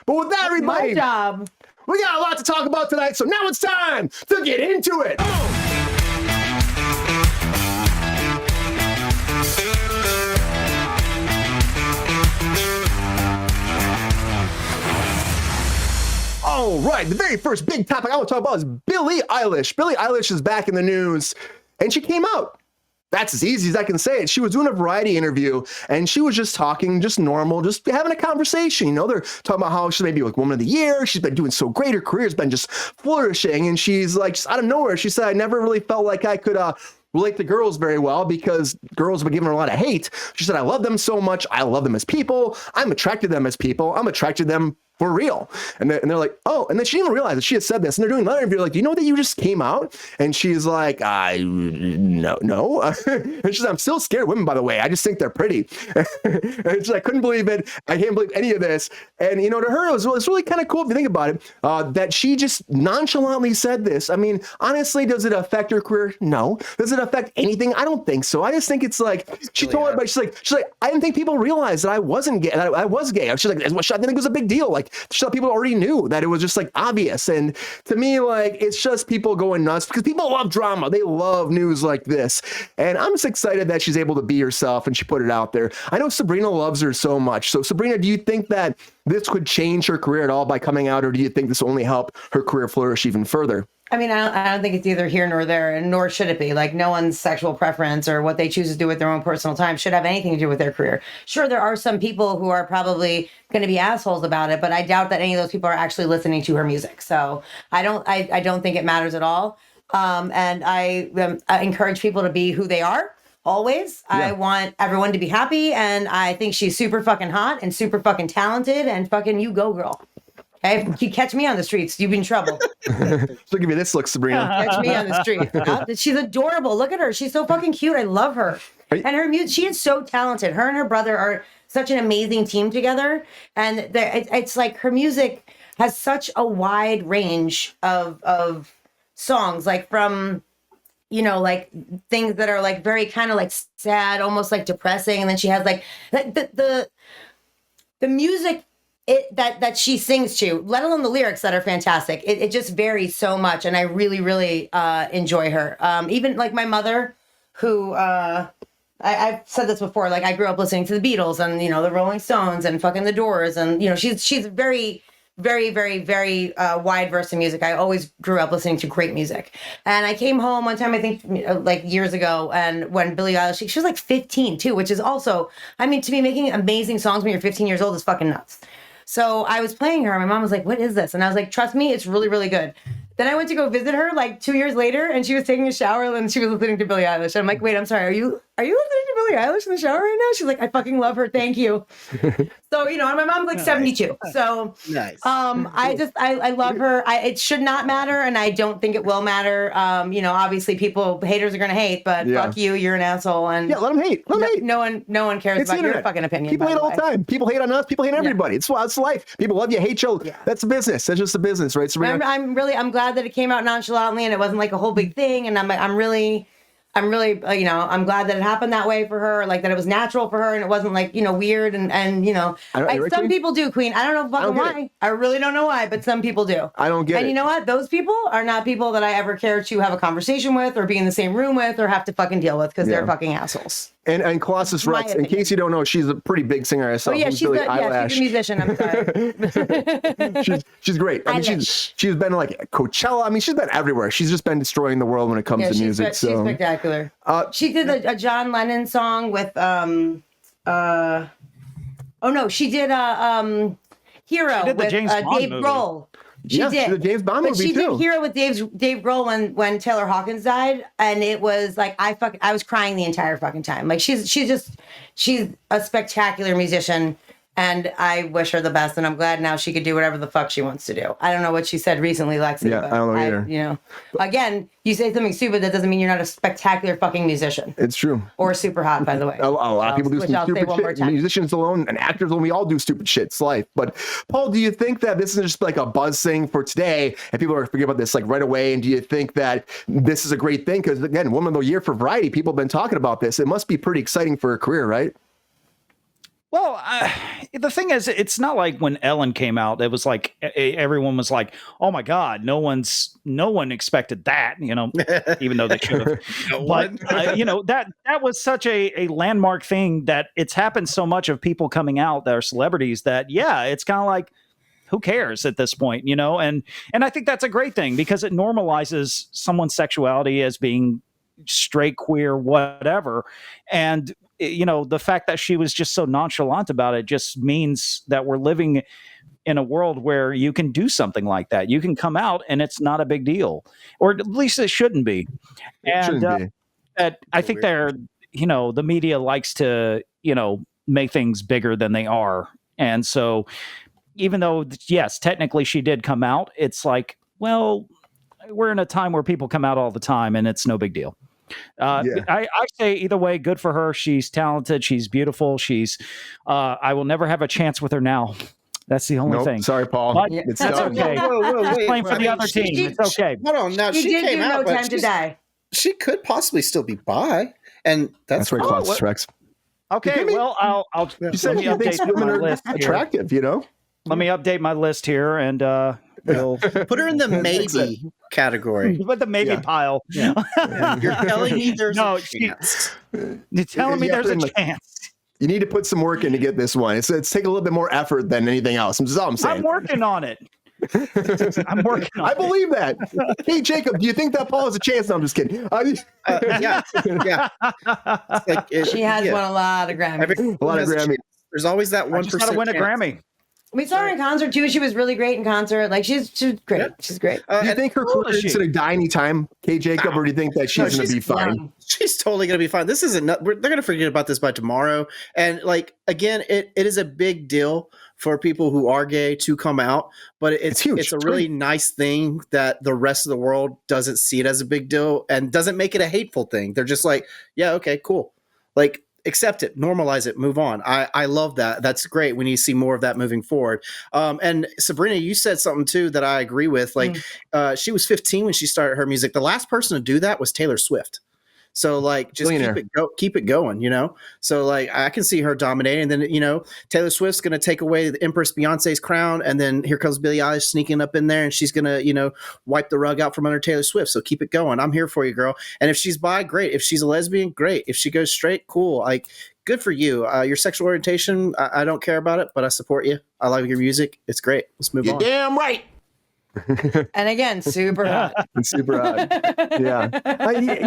But with that, everybody, My job. we got a lot to talk about tonight, so now it's time to get into it. All right, the very first big topic I want to talk about is Billie Eilish. Billie Eilish is back in the news, and she came out. That's as easy as I can say it. She was doing a variety interview, and she was just talking, just normal, just having a conversation. You know, they're talking about how she's maybe like Woman of the Year. She's been doing so great. Her career's been just flourishing, and she's like, just out of nowhere, she said, I never really felt like I could relate to girls very well because girls have been giving her a lot of hate. She said, I love them so much. I love them as people. I'm attracted to them as people. I'm attracted to them for real. And they're like, oh, and then she didn't even realize that she had said this. And they're doing another interview, like, do you know that you just came out? And she's like, no. And she's like, I'm still scared of women, by the way. I just think they're pretty. And she's like, I couldn't believe it. I can't believe any of this. And, you know, to her, it was really kind of cool if you think about it, that she just nonchalantly said this. I mean, honestly, does it affect her career? No. Does it affect anything? I don't think so. I just think it's like, she told everybody, she's like, I didn't think people realized that I wasn't gay, that I was gay. She's like, I didn't think it was a big deal. Like, she thought people already knew, that it was just like obvious. And to me, like, it's just people going nuts because people love drama. They love news like this. And I'm just excited that she's able to be herself and she put it out there. I know Sabrina loves her so much. So Sabrina, do you think that this could change her career at all by coming out, or do you think this will only help her career flourish even further? I mean, I don't think it's either here nor there, and nor should it be. Like, no one's sexual preference or what they choose to do with their own personal time should have anything to do with their career. Sure, there are some people who are probably going to be assholes about it, but I doubt that any of those people are actually listening to her music. So I don't think it matters at all. And I encourage people to be who they are. Always. Yeah. I want everyone to be happy, and I think she's super fucking hot and super fucking talented, and fucking you go, girl. Okay, if you catch me on the streets, you'd be in trouble. She'll give you this look, Sabrina. Catch me on the street. She's adorable. Look at her. She's so fucking cute. I love her. And her music, she is so talented. Her and her brother are such an amazing team together. And it's like her music has such a wide range of songs, like from, you know, like things that are like very kind of like sad, almost like depressing. And then she has like the music that she sings to, let alone the lyrics that are fantastic. It just varies so much, and I really, really enjoy her. Even like my mother, who I've said this before, like I grew up listening to the Beatles and, you know, the Rolling Stones and fucking the Doors, and, you know, she's very, very, very, very wide verse of music. I always grew up listening to great music. And I came home one time, I think like years ago, and when Billie Eilish, she was like 15 too, which is also, I mean, to me, making amazing songs when you're 15 years old is fucking nuts. So I was playing her, and my mom was like, what is this? And I was like, trust me, it's really, really good. Then I went to go visit her like 2 years later, and she was taking a shower, and she was listening to Billie Eilish. And I'm like, wait, I'm sorry, are you listening to Billie Eilish in the shower right now? She's like, I fucking love her, thank you. So, you know, and my mom's like 72. So nice. I love her. It should not matter, and I don't think it will matter. You know, obviously haters are gonna hate, but fuck you, you're an asshole. And yeah, let them hate. No one cares about your fucking opinion. People hate all the time. People hate on us. People hate everybody. It's life. People love you, hate you. Yeah. That's a business. That's just a business, right? So I'm glad that it came out nonchalantly and it wasn't like a whole big thing. And I'm really, you know, I'm glad that it happened that way for her, like that it was natural for her and it wasn't like, you know, weird and you know, some people do, Queen. I don't know fucking why. I really don't know why, but some people do. I don't get it. And you know what? Those people are not people that I ever care to have a conversation with or be in the same room with or have to fucking deal with because they're fucking assholes. And Colossus Rex, in case you don't know, she's a pretty big singer herself. Oh yeah, she's a musician. I'm sorry. she's great. I mean, she's been like Coachella. I mean, she's been everywhere. She's just been destroying the world when it comes to music. She's spectacular. She did a John Lennon song with she did Hero with Dave Grohl. She did. The James Bond movie she too. did Hero with Dave Grohl when Taylor Hawkins died, and it was like I was crying the entire fucking time. Like she's a spectacular musician, and I wish her the best. And I'm glad now she could do whatever the fuck she wants to do. I don't know what she said recently, Lexi. Yeah, but I don't know either. You know, again, you say something stupid, that doesn't mean you're not a spectacular fucking musician. It's true. Or super hot, by the way. A lot of people do some stupid shit. Musicians alone and actors alone, we all do stupid shit. It's life. But Paul, do you think that this is just like a buzz thing for today and people are forget about this like right away? And do you think that this is a great thing? Because again, Woman of the Year for Variety, people have been talking about this. It must be pretty exciting for a career, right? Well, the thing is, it's not like when Ellen came out, it was like everyone was like, "Oh my God, no one expected that," even though they should have. No But one. that was such a landmark thing that it's happened so much of people coming out that are celebrities that yeah, it's kind of like who cares at this point, and I think that's a great thing because it normalizes someone's sexuality as being straight, queer, whatever, and the fact that she was just so nonchalant about it just means that we're living in a world where you can do something like that. You can come out and it's not a big deal, or at least it shouldn't be. It And shouldn't be. I think the media likes to, make things bigger than they are. And so even though, yes, technically she did come out, it's like, well, we're in a time where people come out all the time and it's no big deal. Yeah. I say either way, good for her. She's talented. She's beautiful. I will never have a chance with her now. That's the only Nope. thing. Sorry, Paul. But It's that's done. okay. Whoa, She's playing for I the mean, other team. It's okay. Hold on, now She she did came do out, No but Time to Die. she could possibly still be bi, and That's where cool. Klaus Rex. Okay. Well, I'll You said let me he thinks update women my are list here. attractive, Let me update my list here, and we'll Put her in the maybe category. put the maybe Yeah. pile. You're telling me there's No, a chance. You're telling me Yeah, there's a put in the- chance. You need to put some work in to get this one. It's take a little bit more effort than anything else. That's all I'm saying. I'm working on it. I'm working on I it. believe that. Hey, Jacob, do you think that Paul has a chance? No, I'm just kidding. Yeah. It's like She has won a lot of Grammys. A lot of Grammy. There's always that I 1%. just got to win a chance. Grammy. We saw her in concert too. She was really great in concert. Like she's great. Yeah. She's great. Do you And think her old career is is she? going to die anytime, Kay Jacob, or do you think that she's going to be fine? young. she's totally going to be fine. This isn't. They're going to forget about this by tomorrow. And like again, it is a big deal for people who are gay to come out, but It's huge. It's a It's really great. nice thing that the rest of the world doesn't see it as a big deal and doesn't make it a hateful thing. They're just like, yeah, okay, cool. Like accept it, normalize it, move on. I love that. That's great. We need to see more of that moving forward. And Sabrina, you said something too that I agree with. Like she was 15 when she started her music. The last person to do that was Taylor Swift. So like just Billionaire. keep it going, So like I can see her dominating. And then, Taylor Swift's gonna take away the Empress Beyonce's crown, and then here comes Billie Eilish sneaking up in there and she's gonna, wipe the rug out from under Taylor Swift. So keep it going. I'm here for you, girl. And if she's bi, great. If she's a lesbian, great. If she goes straight, cool. Like good for you. Your sexual orientation, I don't care about it, but I support you. I like your music. It's great. Let's move You're on. damn right. And again, super hot. It's super odd. Yeah.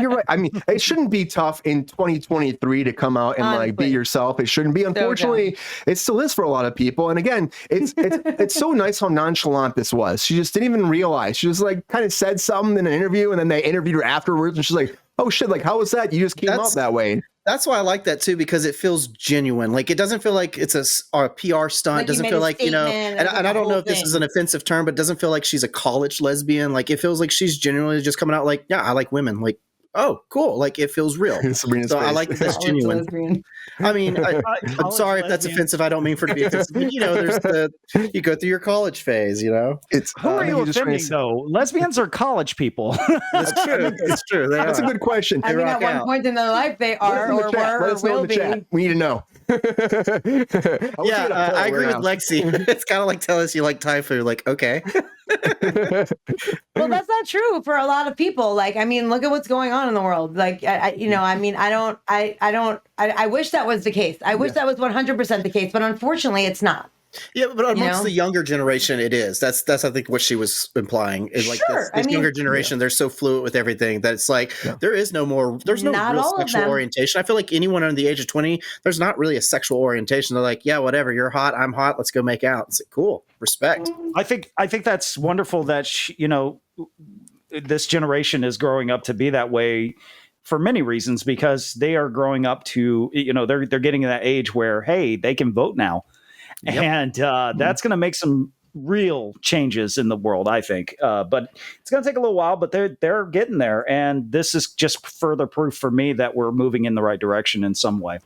You're right. I mean, it shouldn't be tough in 2023 to come out and like be Honestly. yourself. It shouldn't be. Unfortunately, it still is for a lot of people. And again, it's so nice how nonchalant this was. She just didn't even realize. She just like kind of said something in an interview, and then they interviewed her afterwards, and she's like, "Oh shit! Like, how was that? You just came out that way." That's why I like that too, because it feels genuine. Like it doesn't feel like it's a PR stunt. Like It doesn't you feel made a like, statement and and I don't know the if this whole is an offensive term, but it doesn't feel like she's a college lesbian. Like it feels like she's genuinely just coming out like, yeah, I like women. Like, oh, cool. Like it feels real. Sabrina's So I face. like that that's genuine. Lesbian. I mean, I'm College sorry if that's lesbian. offensive. I don't mean for it to be offensive. But, there's you go through your college phase, It's Who are you you're just trying to offending, say- though? Lesbians are college people. It's true. It's true. They That's a are. good question. I mean, rock at one out. point in their life, they Let us are in the or chat. were Let or us know in will the be. chat. We need to know. Yeah, I agree with Lexi. It's kind of like telling us you like Thai food. Like, okay. Well, that's not true for a lot of people. Like, I mean, look at what's going on in the world. Like, I wish that was the case. I wish that was 100% the case, but unfortunately, it's not. Yeah, but amongst know? the younger generation, it is. That's I think what she was implying is like Sure, this I mean, younger generation. They're so fluid with everything that it's like there is no more. There's no Not real all of sexual them. orientation. I feel like anyone under the age of 20, there's not really a sexual orientation. They're like, yeah, whatever. You're hot. I'm hot. Let's go make out. It's like, cool. Respect. I think that's wonderful that this generation is growing up to be that way for many reasons, because they are growing up to they're getting to that age where, hey, they can vote now. Yep. And that's going to make some real changes in the world, I think. But it's going to take a little while, but they're getting there. And this is just further proof for me that we're moving in the right direction in some way.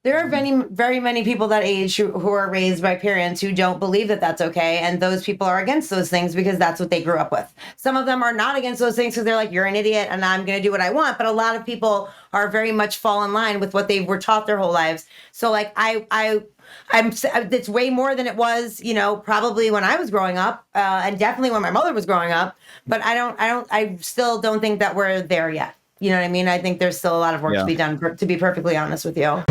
There are very many people that age who are raised by parents who don't believe that that's okay. And those people are against those things because that's what they grew up with. Some of them are not against those things because they're like, you're an idiot and I'm going to do what I want. But a lot of people are very much fall in line with what they were taught their whole lives. So like I It's way more than it was, probably when I was growing up, and definitely when my mother was growing up. But I still don't think that we're there yet. You know what I mean? I think there's still a lot of work to be done, to be perfectly honest with you.